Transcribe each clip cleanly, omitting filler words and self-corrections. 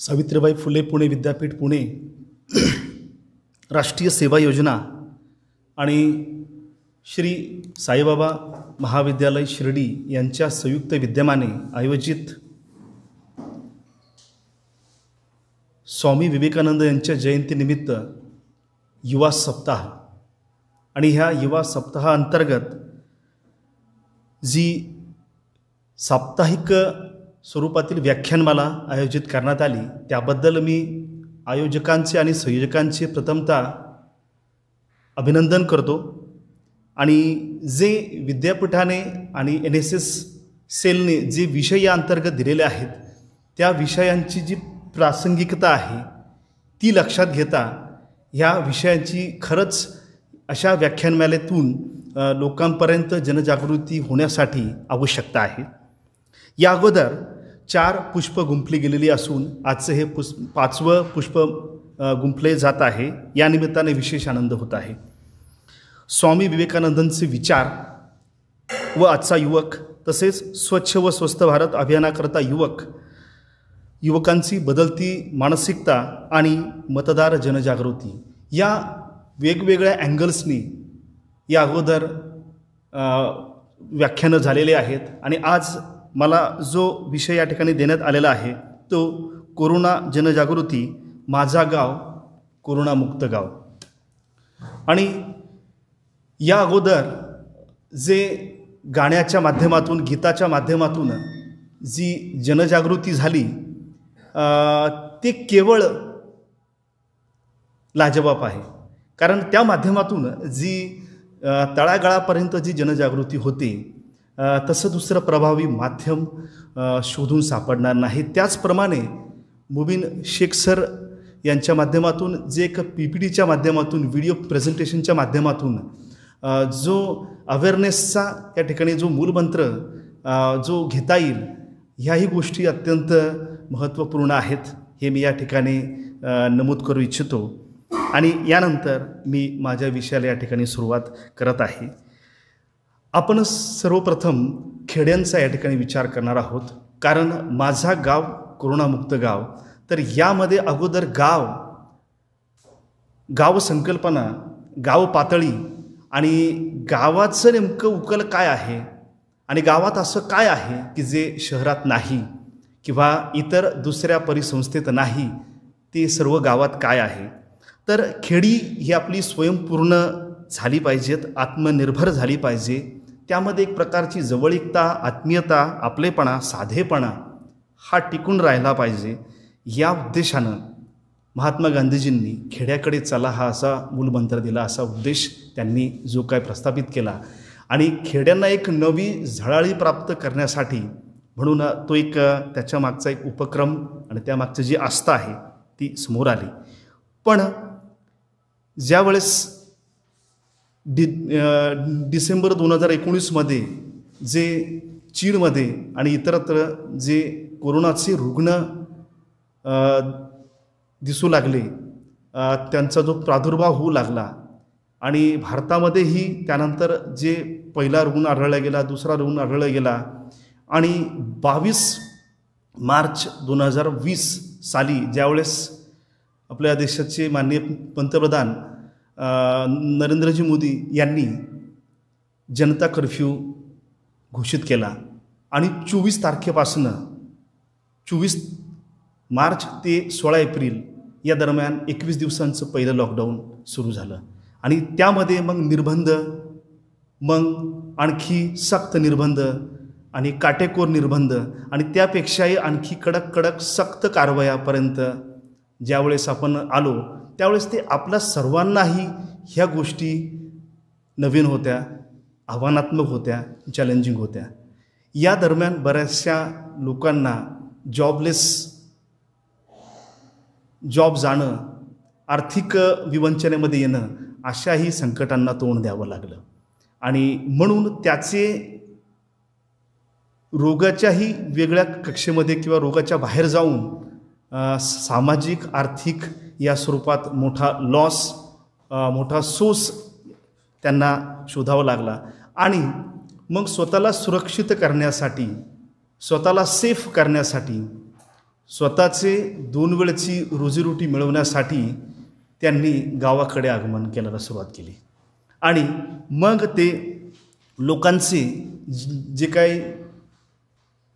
सावित्रीबाई फुले पुणे विद्यापीठ पुणे, राष्ट्रीय सेवा योजना आणि श्री साईबाबा महाविद्यालय शिर्डी यांच्या संयुक्त विद्यमाने आयोजित स्वामी विवेकानंद यांच्या जयंतीनिमित्त युवा सप्ताह आणि ह्या युवा सप्ताहाअंतर्गत जी साप्ताहिक स्वरूपातील व्याख्यानमाला आयोजित करण्यात आली त्याबद्दल मी आयोजकांचे आणि संयोजकांचे प्रथमतः अभिनंदन करतो। आणि जे विद्यापीठाने आणि NSS सेलने जे विषय या अंतर्गत दिलेले आहेत त्या विषयांची जी प्रासंगिकता आहे ती लक्षात घेता ह्या विषयांची खरंच अशा व्याख्यानमालेतून लोकांपर्यंत जनजागृती होण्यासाठी आवश्यकता आहे। या अगोदर 4 पुष्प गुंफली गेलेली असून आजचे हे 5वं पुष्प गुंफले जात आहे। या निमित्ताने विशेष आनंद होत आहे। स्वामी विवेकानंदांचे विचार व आजचा युवक तसेच स्वच्छ व स्वस्थ भारत अभियानाकरता युवकांची बदलती मानसिकता आणि मतदार जनजागृती या वेगवेगळ्या अँगल्सनी या अगोदर व्याख्यानं झालेले आहेत। आणि आज मला जो विषय या ठिकाणी देण्यात आलेला आहे तो कोरोना जनजागृती, माझा गाव कोरोनामुक्त गाव। आणि या अगोदर जे गाण्याच्या माध्यमातून गीताच्या माध्यमातून जी जनजागृती झाली ते केवळ लाजवाब आहे, कारण त्या माध्यमातून जी तळागाळापर्यंत जी जनजागृती होते तसं दुसरं प्रभावी माध्यम शोधून सापडणार नाही। त्याचप्रमाणे मुबीन शेख सर यांच्या माध्यमातून जे एक PPTच्या माध्यमातून व्हिडिओ प्रेझेंटेशनच्या माध्यमातून जो अवेअरनेसचा या ठिकाणी जो मूलमंत्र जो घेता येईल ह्याही गोष्टी अत्यंत महत्त्वपूर्ण आहेत हे मी या ठिकाणी नमूद करू इच्छितो। आणि यानंतर मी माझ्या विषयाला या ठिकाणी सुरुवात करत आहे। आपण सर्वप्रथम खेड्यांचा या ठिकाणी विचार करणार आहोत, कारण माझा गाव कोरोनामुक्त गाव, तर यामध्ये अगोदर गाव संकल्पना, गाव पातळी आणि गावाचं नेमकं उकल काय आहे आणि गावात असं काय आहे की जे शहरात नाही किंवा इतर दुसऱ्या परिसंस्थेत नाही, ते सर्व गावात काय आहे। तर खेडी ही आपली स्वयंपूर्ण झाली पाहिजेत, आत्मनिर्भर झाली पाहिजे। त्यामध्ये एक प्रकारची जवळीकता, आत्मीयता, आपलेपणा, साधेपणा हा टिकून राहिला पाहिजे। या उद्देशानं महात्मा गांधीजींनी खेड्याकडे चला हा असा मूलमंत्र दिला, असा उद्देश त्यांनी जो काय प्रस्थापित केला। आणि खेड्यांना एक नवी झळाळी प्राप्त करण्यासाठी म्हणून तो एक त्याच्या मागचा एक उपक्रम आणि त्यामागची जी आस्था आहे ती समोर आली। पण ज्यावेळेस डिसेंबर 2019मध्ये जे चीनमध्ये आणि इतरत्र जे कोरोनाचे रुग्ण दिसू लागले, त्यांचा जो प्रादुर्भाव होऊ लागला आणि भारतामध्येही त्यानंतर जे पहिला रुग्ण आढळला गेला, दुसरा रुग्ण आढळला गेला आणि 22 मार्च 2020 साली ज्यावेळेस आपल्या देशाचे माननीय पंतप्रधान नरेंद्रजी मोदी यांनी जनता कर्फ्यू घोषित केला आणि 24 तारखेपासून 24 मार्च ते 16 एप्रिल या दरम्यान 21 दिवसांचं पहिलं लॉकडाऊन सुरू झालं। आणि त्यामध्ये मग निर्बंध, मग आणखी सक्त निर्बंध आणि काटेकोर निर्बंध आणि त्यापेक्षाही आणखी कडक सक्त कारवायापर्यंत ज्यावेळेस आपण आलो त्यावेळेस ते आपल्या सर्वांनाही ह्या गोष्टी नवीन होत्या, आव्हानात्मक होत्या, चॅलेंजिंग होत्या। या दरम्यान बऱ्याचशा लोकांना जॉब जाणं, आर्थिक विवंचनेमध्ये येणं अशाही संकटांना तोंड द्यावं लागलं। आणि म्हणून त्याचे रोगाच्याही वेगळ्या कक्षेमध्ये किंवा रोगाच्या बाहेर जाऊन सामाजिक, आर्थिक या स्वरूपात मोठा लॉस, मोठा सोस त्यांना शोधावा लागला। आणि मग स्वतःला सुरक्षित करण्यासाठी, स्वतःला सेफ करण्यासाठी स्वतःचे 2 वेळची रोजीरोटी मिळवण्यासाठी त्यांनी गावाकडे आगमन करायला सुरुवात केली आणि मग ते लोकांचे जे काही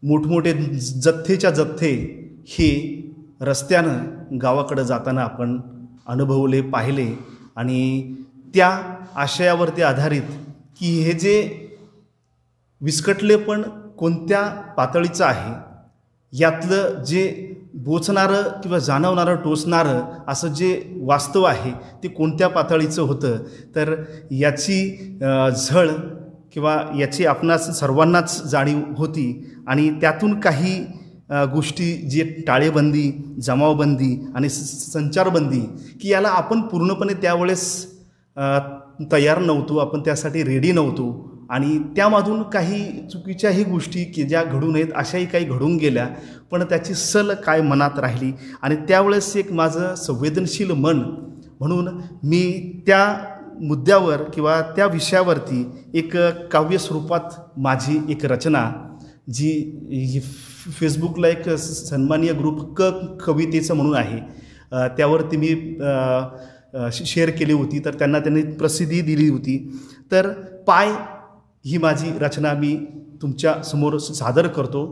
मोठमोठे जथ्थेच्या जथ्थे हे रस्त्यानं गावाकडे जाताना आपण अनुभवले, पाहिले आणि त्या आशयावरती आधारित की हे जे विस्कटलेपण कोणत्या पातळीचं आहे, यातलं जे बोचणारं किंवा जाणवणारं, टोचणारं असं जे वास्तव आहे ते कोणत्या पातळीचं होतं, तर याची झळ किंवा याची आपणास सर्वांनाच जाणीव होती आणि त्यातून काही गोष्टी जे टाळेबंदी, जमावबंदी आणि संचारबंदी की याला आपण पूर्णपणे त्यावेळेस तयार नव्हतो, आपण त्यासाठी रेडी नव्हतो आणि त्यामधून काही चुकीच्याही गोष्टी की ज्या घडू नयेत अशाही काही घडून गेल्या, पण त्याची सल काय मनात राहिली आणि त्यावेळेस एक माझं संवेदनशील मन म्हणून मी त्या मुद्द्यावर किंवा त्या विषयावरती एक काव्यस्वरूपात माझी एक रचना जी फेसबुकला एक सन्माननीय ग्रुप कवितेचं म्हणून आहे, त्यावरती मी शेअर केली होती, तर त्यांनी प्रसिद्धी दिली होती. तर पाय ही माझी रचना मी तुमच्या समोर सादर करतो.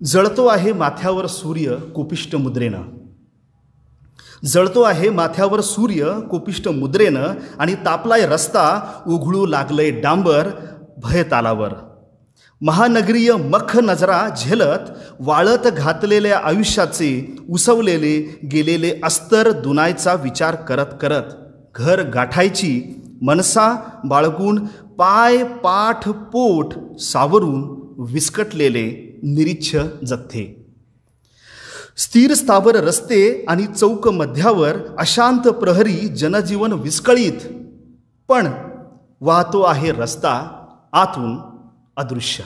जळतो आहे माथ्यावर सूर्य कोपिष्ट मुद्रेनं, जळतो आहे माथ्यावर सूर्य कोपिष्ट मुद्रेनं आणि तापलाय रस्ता उघळू लागलंय डांबर भय तालावर. महानगरीय मख नजरा झेलत वाळत घातलेल्या आयुष्याचे उसवलेले गेलेले अस्तर दुनायचा विचार करत करत घर गाठायची मनसा बाळगून पाय पाठ पोट सावरून विस्कटलेले निरीच्छ जथ्थे. स्थिर स्थावर रस्ते आणि चौक मध्यावर अशांत प्रहरी जनजीवन विस्कळीत, पण वाहतो आहे रस्ता आतून अदृश्य,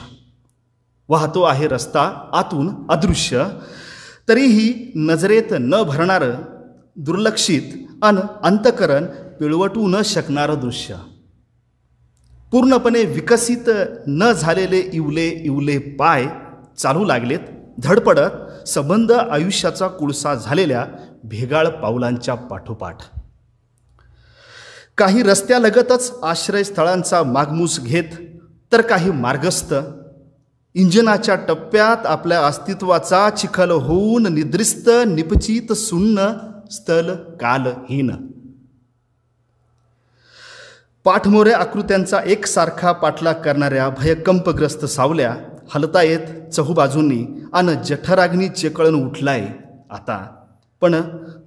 वाहतो आहे रस्ता आतून अदृश्य. तरीही नजरेत न भरणारं दुर्लक्षित अंतकरण पिळवटू न शकणारं दृश्य. पूर्णपणे विकसित न झालेले इवले इवले पाय चालू लागलेत धडपडत संबंध आयुष्याचा कुळसा झालेल्या भेगाळ पावलांच्या पाठोपाठ. काही रस्त्यालगतच आश्रयस्थळांचा मागमूस घेत, तर काही मार्गस्थ इंजिनाच्या टप्प्यात आपल्या अस्तित्वाचा चिखल होऊन निद्रिस्त निपचित सुन्न स्थल कालहीन. पाठमोऱ्या आकृत्यांचा एकसारखा पाठलाग करणाऱ्या भयकंपग्रस्त सावल्या हलतायत चहूबाजूंनी अन जठराग्नी चेकळून उठलाय आता. पण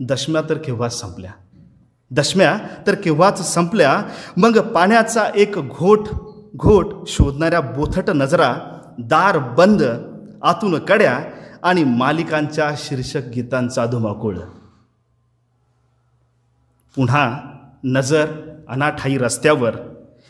दशम्या तर केव्हाच संपल्या, दशम्या तर केव्हाच संपल्या. मग पाण्याचा एक घोट घोट शोधणाऱ्या बोथट नजरा, दार बंद आतून कड्या आणि मालिकांच्या शीर्षक गीतांचा धुमाकूळ. पुन्हा नजर अनाठाई रस्त्यावर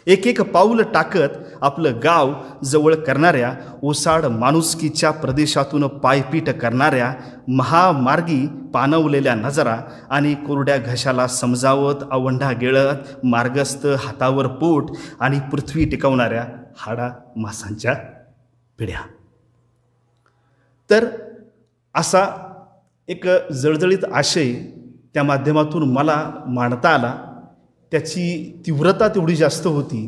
एक एक पाऊल टाकत आपलं गाव जवळ करणाऱ्या ओसाड माणुसकीच्या प्रदेशातून पायपीट करणाऱ्या महामार्गी पाणवलेल्या नजरा आणि कोरड्या घशाला समजावत अवंढा गिळत मार्गस्थ हातावर पोट आणि पृथ्वी टिकवणाऱ्या हाडा मासांच्या पिढ्या. तर असा एक जळजळीत आशय त्या माध्यमातून मला मांडता आला. त्याची तीव्रता तेवढी जास्त होती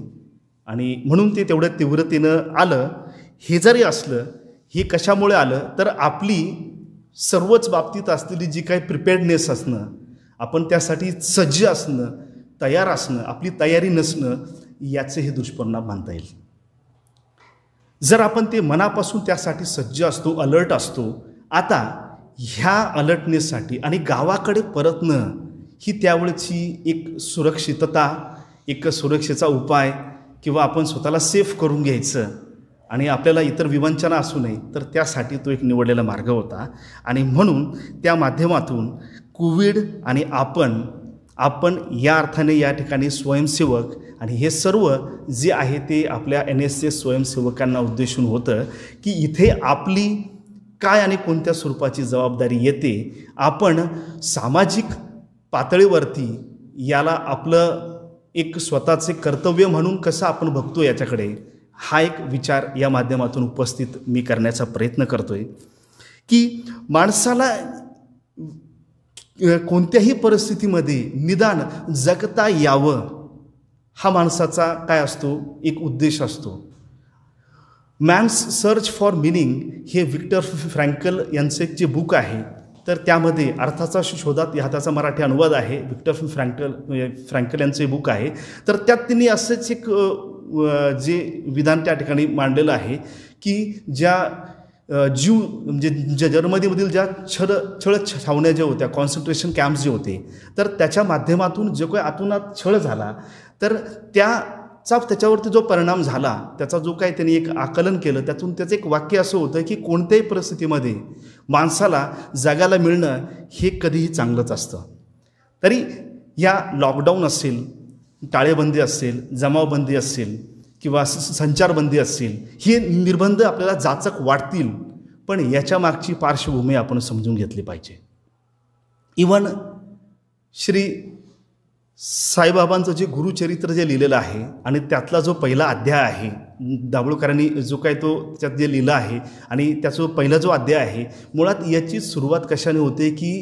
आणि म्हणून ते तेवढ्या तीव्रतेनं आलं. हे जरी असलं, हे कशामुळे आलं तर आपली सर्वच बाबतीत असलेली जी काही प्रिपेअर्डनेस असणं, आपण त्यासाठी सज्ज असणं, तयार असणं, आपली तयारी नसणं, याचे हे दुष्परिणाम मानता येईल. जर आपण ते मनापासून त्यासाठी सज्ज असतो, अलर्ट असतो, आता ह्या अलर्टनेससाठी आणि गावाकडे परतणं ही त्यावेळची एक सुरक्षितता, एक सुरक्षेचा उपाय किंवा आपण स्वतःला सेफ करून घ्यायचं आणि आपल्याला इतर विवंचना असू नये, तर त्यासाठी तो एक निवडलेला मार्ग होता. आणि म्हणून त्या माध्यमातून कोविड आणि आपण या अर्थाने या ठिकाणी स्वयंसेवक आणि हे सर्व जे आहे ते आपल्या NSS स्वयंसेवकांना उद्देशून होतं की इथे आपली काय आणि कोणत्या स्वरूपाची जबाबदारी येते. आपण सामाजिक पातळीवरती याला आपलं एक स्वतःचे कर्तव्य म्हणून कसं आपण बघतो याच्याकडे, हा एक विचार या माध्यमातून उपस्थित मी करण्याचा प्रयत्न करतो आहे की माणसाला कोणत्याही परिस्थितीमध्ये निदान जगता यावं, हा माणसाचा काय असतो, एक उद्देश असतो. मॅन्स सर्च फॉर मिनिंग हे विक्टर फ्रँकल यांचं एक जे बुक आहे, तर त्यामध्ये अर्थाचा शोधात ह्या त्याचा मराठी अनुवाद आहे. विक्टर फ्रँकल यांचे बुक आहे. तर त्यात त्यांनी असंच एक जे विधान त्या ठिकाणी मांडलेलं आहे की ज्या जीव म्हणजे ज्या जर्मनीमधील ज्या छळ छावण्या ज्या होत्या, कॉन्सन्ट्रेशन कॅम्प्स जे होते, तर त्याच्या माध्यमातून जो काही आतूनात छळ झाला, तर त्याच्यावरती जो परिणाम झाला, त्याचा जो काही त्यांनी एक आकलन केलं, त्यातून त्याचं एक वाक्य असं होतं की कोणत्याही परिस्थितीमध्ये माणसाला जगायला मिळणं हे कधीही चांगलंच असतं. तरी या लॉकडाऊन असेल, टाळेबंदी असेल, जमावबंदी असेल किंवा संचारबंदी असेल, हे निर्बंध आपल्याला जाचक वाटतील, पण याच्या मागची पार्श्वभूमी आपण समजून घेतली पाहिजे. इवन श्री साईबाबांचं जे गुरुचरित्र जे लिहिलेलं आहे आणि त्यातला जो पहिला अध्याय आहे, दाभोळकरांनी जो काही तो त्यात जे लिहिलं आहे आणि त्याचा पहिला जो अध्याय आहे, मुळात याची सुरुवात कशाने होते की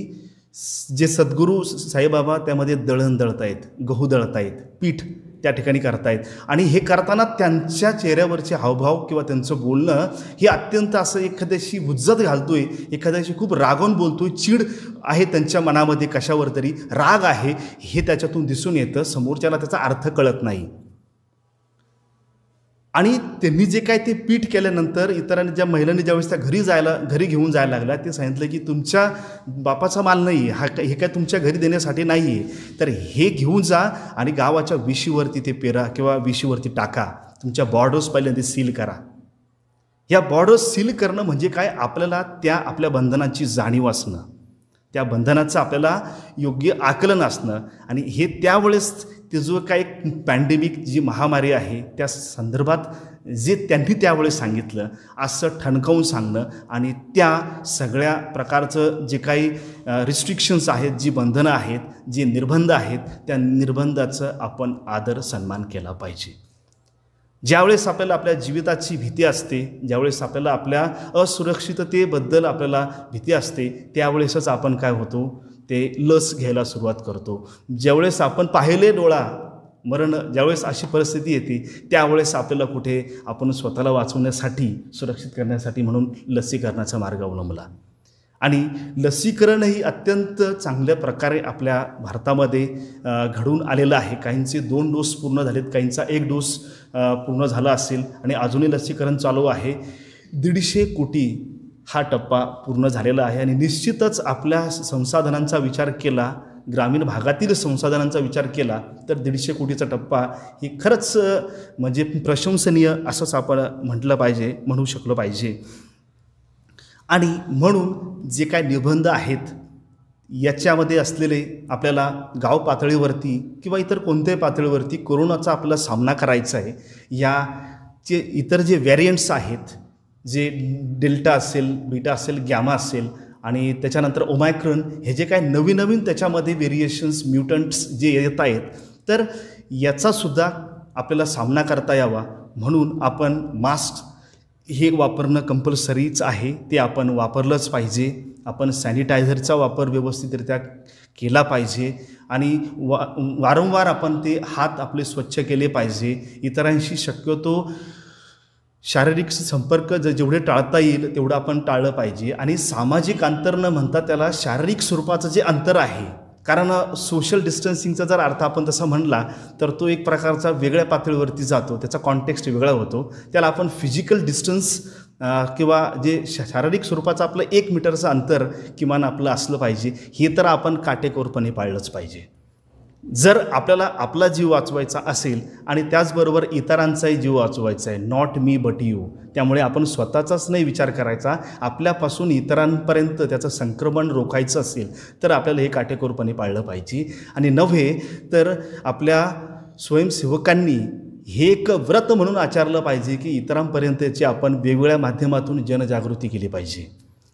जे सद्गुरू साईबाबा त्यामध्ये दळण दळतायत, गहू दळतायत, पीठ त्या ठिकाणी करतायत आणि हे करताना त्यांच्या चेहऱ्यावरचे हावभाव किंवा त्यांचं बोलणं हे अत्यंत असं एखाद्याशी हुज्जत घालतोय, एखाद्याशी खूप रागवून बोलतोय, चीड आहे त्यांच्या मनामध्ये, कशावर तरी राग आहे, हे त्याच्यातून दिसून येतं. समोरच्याला त्याचा अर्थ कळत नाही. आणि त्यांनी जे काय ते पीठ केल्यानंतर इतरांनी, ज्या महिलांनी ज्यावेळेस त्या घरी घेऊन जायला लागल्या, ते सांगितलं की तुमच्या बापाचा माल नाही, हे काय तुमच्या घरी देण्यासाठी नाही आहे, तर हे घेऊन जा आणि गावाच्या विशीवरती ते पेरा किंवा विशीवरती टाका, तुमच्या बॉर्डर्स पहिल्यांदा सील करा. या बॉर्डर्स सील करणं म्हणजे काय, आपल्याला त्या आपल्या बंधनांची जाणीव असणं, त्या बंधनाचं आपल्याला योग्य आकलन असणं. आणि हे त्यावेळेस ते जो काही पॅन्डेमिक जी महामारी आहे त्या संदर्भात जे त्यांनी त्यावेळेस सांगितलं, असं ठणकावून सांगणं आणि त्या सगळ्या प्रकारचं जे काही रिस्ट्रिक्शन्स आहेत, जी बंधनं आहेत, जे निर्बंध आहेत, त्या निर्बंधाचं आपण आदर सन्मान केला पाहिजे. ज्यावेळेस आपल्याला आपल्या जीविताची भीती असते, ज्यावेळेस आपल्याला आपल्या असुरक्षिततेबद्दल आपल्याला भीती असते, त्यावेळेसच आपण काय होतो, ते लस घ्यायला सुरुवात करतो. ज्यावेळेस आपण पाहिले डोळा मरण, ज्यावेळेस अशी परिस्थिती येते, त्यावेळेस आपल्याला कुठे आपण स्वतःला वाचवण्यासाठी, सुरक्षित करण्यासाठी म्हणून लसीकरणाचा मार्ग अवलंबला. आणि लसीकरणही अत्यंत चांगल्या प्रकारे आपल्या भारतामध्ये घडून आलेलं आहे. काहींचे 2 डोस पूर्ण झालेत, काहींचा 1 डोस पूर्ण झाला असेल आणि अजूनही लसीकरण चालू आहे. 150 कोटी हा टप्पा पूर्ण झालेला आहे. आणि निश्चितच आपल्या संसाधनांचा विचार केला, ग्रामीण भागातील संसाधनांचा विचार केला, तर 150 कोटीचा टप्पा ही खरंच म्हणजे प्रशंसनीय असंच आपण म्हणू शकलो पाहिजे. आणि म्हणून जे काय निबंध आहेत, याच्यामध्ये असलेले आपल्याला गाव पातळीवरती किंवा इतर कोणत्याही पातळीवरती कोरोनाचा आपल्याला सामना करायचा आहे. याचे इतर जे व्हेरियंट्स आहेत, जे डेल्टा असेल, बीटा असेल, गॅमा असेल आणि त्याच्यानंतर ओमायक्रॉन, हे जे काय नवीन त्याच्यामध्ये व्हेरिएशन्स, म्युटंट्स जे येत आहेत, तर याचासुद्धा आपल्याला सामना करता यावा म्हणून आपण मास्क हे वापरणं कंपल्सरीच आहे, ते आपण वापरलंच पाहिजे. आपण सॅनिटायझरचा वापर व्यवस्थितरित्या केला पाहिजे आणि वारंवार आपण ते हात आपले स्वच्छ केले पाहिजे. इतरांशी शक्यतो शारीरिक संपर्क जेवढे टाळता येईल तेवढं आपण टाळलं पाहिजे. आणि सामाजिक अंतर न म्हणता त्याला शारीरिक स्वरूपाचं जे अंतर आहे, कारण सोशल डिस्टन्सिंगचा जर अर्थ आपण तसा म्हणला तर तो एक प्रकारचा वेगळ्या पातळीवरती जातो, त्याचा कॉन्टेक्स्ट वेगळा होतो. त्याला आपण फिजिकल डिस्टन्स किंवा जे शारीरिक स्वरूपाचं आपलं 1 मीटरचं अंतर किमान आपलं असलं पाहिजे, हे तर आपण काटेकोरपणे पाळलंच पाहिजे. जर आपल्याला आपला जीव वाचवायचा असेल आणि त्याचबरोबर इतरांचाही जीव वाचवायचा आहे, नॉट मी बट यू, त्यामुळे आपण स्वतःचाच नाही विचार करायचा, आपल्यापासून इतरांपर्यंत त्याचं संक्रमण रोखायचं असेल तर आपल्याला हे काटेकोरपणे पाळलं पाहिजे. आणि नव्हे तर आपल्या स्वयंसेवकांनी हे एक व्रत म्हणून आचरलं पाहिजे की इतरांपर्यंतची आपण वेगवेगळ्या माध्यमातून जनजागृती केली पाहिजे.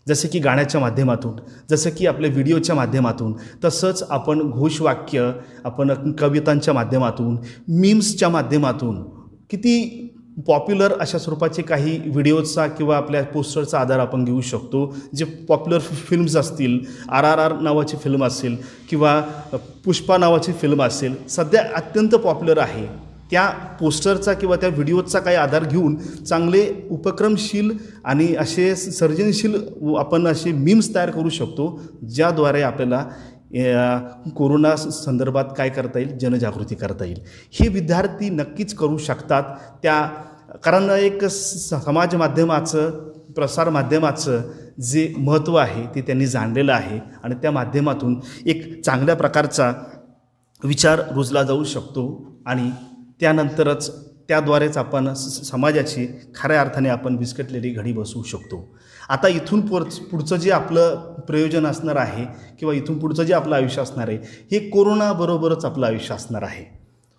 जसे की गाण्याच्या माध्यमातून, जसं की आपल्या व्हिडिओच्या माध्यमातून, तसंच आपण घोषवाक्य, आपण कवितांच्या माध्यमातून, मीम्सच्या माध्यमातून, किती पॉप्युलर अशा स्वरूपाचे काही व्हिडिओचा किंवा आपल्या पोस्टरचा आधार आपण घेऊ शकतो. जे पॉप्युलर फिल्म्स असतील, RRR नावाची फिल्म असेल किंवा पुष्पा नावाची फिल्म असेल, सध्या अत्यंत पॉप्युलर आहे, त्या पोस्टरचा किंवा त्या व्हिडिओचा काही आधार घेऊन चांगले उपक्रमशील आणि असे सर्जनशील आपण असे मीम्स तयार करू शकतो, ज्याद्वारे आपल्याला कोरोना संदर्भात काय करता येईल, जनजागृती करता येईल. हे विद्यार्थी नक्कीच करू शकतात. कारण एक समाज माध्यमाचं, प्रसार माध्यमाचं जे महत्त्व आहे ते त्यांनी जाणलेलं आहे आणि त्या माध्यमातून एक चांगल्या प्रकारचा विचार रुजला जाऊ शकतो आणि त्यानंतरच त्याद्वारेच आपण समाजाची खऱ्या अर्थाने आपण विस्कटलेली घडी बसवू शकतो. आता इथून पुढचं जे आपलं प्रयोजन असणार आहे किंवा इथून पुढचं जे आपलं आयुष्य असणार आहे, हे कोरोनाबरोबरच आपलं आयुष्य असणार आहे.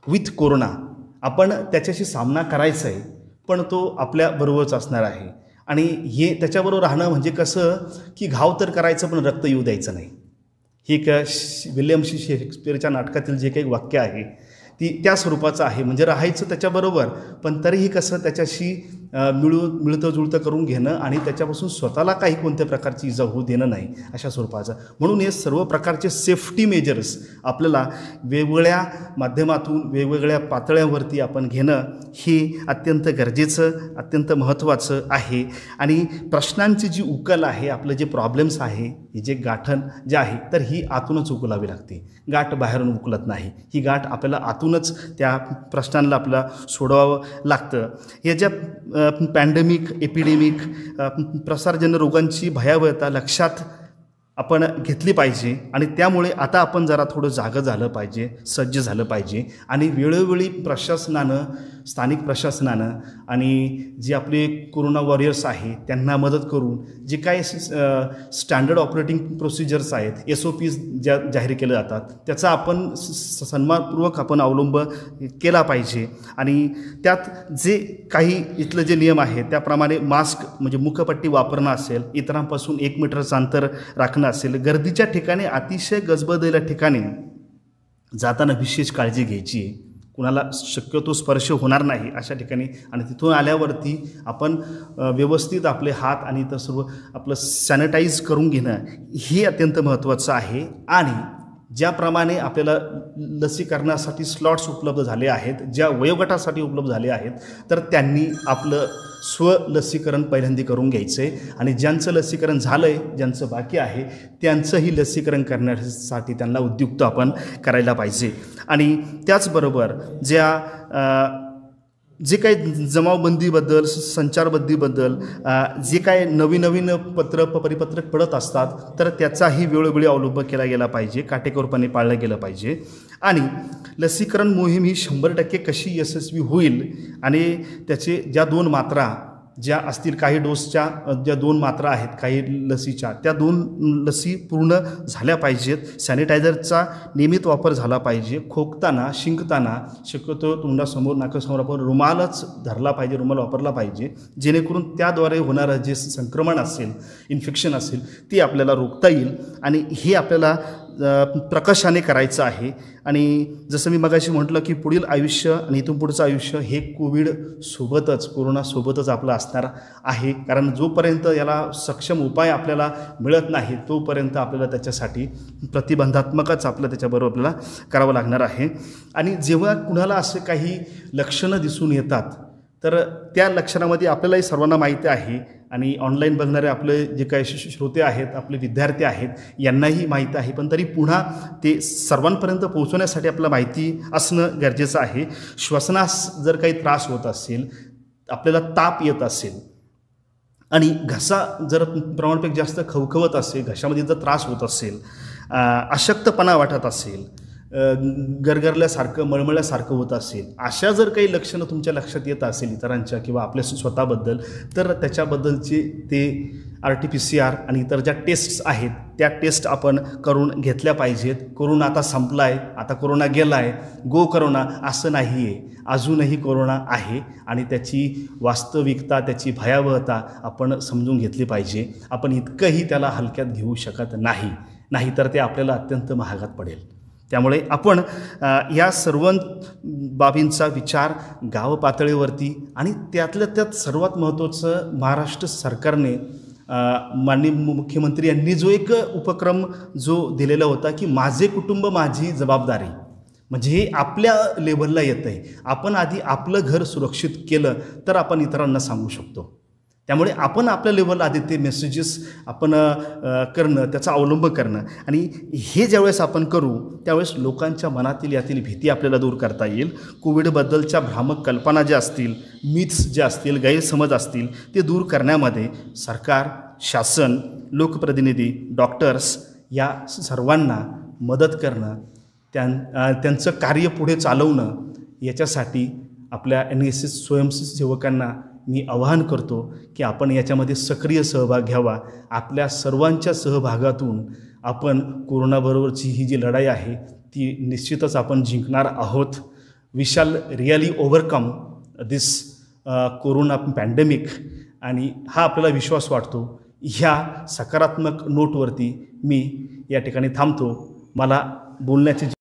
विथ कोरोना आपण त्याच्याशी सामना करायचा आहे, पण तो आपल्याबरोबरच असणार आहे. आणि हे त्याच्याबरोबर राहणं म्हणजे कसं की घाव तर करायचं पण रक्त येऊ द्यायचं नाही. हे विल्यम शेक्सपियरच्या नाटकातील जे काही वाक्य आहे ती त्या स्वरूपाचं आहे. म्हणजे राहायचं त्याच्याबरोबर, पण तरीही कसं त्याच्याशी मिळतं जुळतं करून घेणं आणि त्याच्यापासून स्वतःला काही कोणत्या प्रकारची इजा होऊ देणं नाही, अशा स्वरूपाचं. म्हणून हे सर्व प्रकारचे सेफ्टी मेजर्स आपल्याला वेगवेगळ्या माध्यमातून वेगवेगळ्या पातळ्यांवरती आपण घेणं हे अत्यंत गरजेचं, अत्यंत महत्त्वाचं आहे. आणि प्रश्नांची जी उकल आहे, आपलं जे प्रॉब्लेम्स आहे, ही जे गाठण जे आहे, तर ही आतूनच उकलावी लागते. गाठ बाहेरून उकलत नाही, ही गाठ आपल्याला आतूनच त्या प्रश्नांना आपल्याला सोडवावं लागतं. हे ज्या पॅन्डेमिक, एपिडेमिक, प्रसारजन्य रोगांची भयावहता लक्षात आपण घेतली पाहिजे आणि त्यामुळे आता आपण जरा थोडं जागं झालं पाहिजे, सज्ज झालं पाहिजे आणि वेळोवेळी प्रशासनानं, स्थानिक प्रशासनानं आणि जे आपले कोरोना वॉरियर्स आहे त्यांना मदत करून जे काही स्टँडर्ड ऑपरेटिंग प्रोसिजर्स आहेत, SOPs ज्या जाहीर केल्या जातात, त्याचा आपण सन्मानपूर्वक आपण अवलंब केला पाहिजे. आणि त्यात जे काही इथलं जे नियम आहे त्याप्रमाणे मास्क म्हणजे मुखपट्टी वापरणं असेल, इतरांपासून 1 मीटरचं अंतर राखणं असेल, गर्दीच्या ठिकाणी, अतिशय गजबजलेल्या ठिकाणी जाताना विशेष काळजी घ्यायची आहे. कुणाला शक्यतो स्पर्श होणार नाही अशा ठिकाणी. आणि तिथून आल्यावरती आपण व्यवस्थित आपले हात आणि इतर सर्व आपलं सॅनिटाईज करून घेणं हे अत्यंत महत्त्वाचं आहे. आणि ज्याप्रमाणे आपल्याला लसीकरणासाठी स्लॉट्स उपलब्ध झाले आहेत, ज्या वयोगटासाठी उपलब्ध झाले आहेत, तर त्यांनी आपलं स्वलसीकरण पहिल्यांदा करून घ्यायचं आहे. आणि ज्यांचं लसीकरण झालं आहे, ज्यांचं बाकी आहे, त्यांचंही लसीकरण करण्यासाठी त्यांना उद्युक्त आपण करायला पाहिजे. आणि त्याचबरोबर जे काही जमावबंदीबद्दल, संचारबंदीबद्दल जे काय नवीन परिपत्रक पडत असतात, तर त्याचाही वेळोवेळी अवलंब केला गेला पाहिजे, काटेकोरपणे पाळलं गेलं पाहिजे. आणि लसीकरण मोहीम ही 100% कशी यशस्वी होईल आणि त्याचे ज्या 2 मात्रा ज्या असतील, काही डोसच्या ज्या 2 मात्रा आहेत काही लसीच्या, त्या 2 लसी पूर्ण झाल्या पाहिजेत. सॅनिटायझरचा नियमित वापर झाला पाहिजे. खोकताना, शिंकताना शक्यतो तोंडासमोर, नाकासमोर आपण रुमालच धरला पाहिजे, रुमाल वापरला पाहिजे, जेणेकरून त्याद्वारे होणारं जे संक्रमण असेल, इन्फेक्शन असेल, ते आपल्याला रोखता येईल. आणि हे आपल्याला प्रकाशाने करायचं आहे. आणि जसं मी मगाशी म्हटलं की पुढील आयुष्य आणि इथून पुढचं आयुष्य हे कोरोनासोबतच आपलं असणार आहे. कारण जोपर्यंत याला सक्षम उपाय आपल्याला मिळत नाही, तोपर्यंत आपल्याला त्याच्यासाठी प्रतिबंधात्मकच आपलं त्याच्याबरोबर आपल्याला करावं लागणार आहे. आणि जेव्हा कुणाला असे काही लक्षणं दिसून येतात, तर त्या लक्षणामध्ये आपल्यालाही सर्वांना माहिती आहे आणि ऑनलाईन बघणारे आपले जे काही श्रोते आहेत, आपले विद्यार्थी आहेत, यांनाही माहीत आहे. पण तरी पुन्हा ते सर्वांपर्यंत पोहोचवण्यासाठी आपल्याला माहिती असणं गरजेचं आहे. श्वसनास जर काही त्रास होत असेल, आपल्याला ताप येत असेल आणि घसा जर प्रमाणापेक्षा जास्त खवखवत असेल, घशामध्ये जर त्रास होत असेल, अशक्तपणा वाटत असेल, गरगरल्यासारखं, मळमळल्यासारखं होत असेल, अशा जर काही लक्षणं तुमच्या लक्षात येत असेल इतरांच्या किंवा आपल्या स्वतःबद्दल, तर त्याच्याबद्दलचे ते RT-PCR आणि इतर ज्या टेस्ट्स आहेत त्या टेस्ट आपण करून घेतल्या पाहिजेत. कोरोना आता संपला आहे, आता कोरोना गेला आहे, गो कोरोना असं नाही आहे. अजूनही कोरोना आहे आणि त्याची वास्तविकता, त्याची भयावहता आपण समजून घेतली पाहिजे. आपण इतकंही त्याला हलक्यात घेऊ शकत नाही, नाहीतर ते आपल्याला अत्यंत महागात पडेल. त्यामुळे आपण या सर्व बाबींचा विचार गाव पातळीवरती आणि त्यातल्या त्यात सर्वात महत्त्वाचं महाराष्ट्र सरकारने माननीय मुख्यमंत्री यांनी जो एक उपक्रम जो दिलेला होता की माझे कुटुंब माझी जबाबदारी, म्हणजे हे आपल्या लेवलला येतं आहे. आपण आधी आपलं घर सुरक्षित केलं तर आपण इतरांना सांगू शकतो. त्यामुळे आपण आपल्या लेवलला आधी ते मेसेजेस आपण करणं, त्याचा अवलंब करणं, आणि हे ज्यावेळेस आपण करू त्यावेळेस लोकांच्या मनातील यातील भीती आपल्याला दूर करता येईल. कोविडबद्दलच्या भ्रामक कल्पना ज्या असतील, मिथ्स ज्या असतील, गैरसमज असतील ते दूर करण्यामध्ये सरकार, शासन, लोकप्रतिनिधी, डॉक्टर्स या सर्वांना मदत करणं, त्यांचं कार्य पुढे चालवणं, याच्यासाठी आपल्या NSS स्वयंसेवकांना मी आवाहन करतो की आपण याच्यामध्ये सक्रिय सहभाग घ्यावा. आपल्या सर्वांच्या सहभागातून आपण कोरोनाबरोबरची ही जी लढाई आहे ती निश्चितच आपण जिंकणार आहोत. We shall really overcome this corona pandemic. आणि हा आपल्याला विश्वास वाटतो. ह्या सकारात्मक नोटवरती मी या ठिकाणी थांबतो. मला बोलण्याची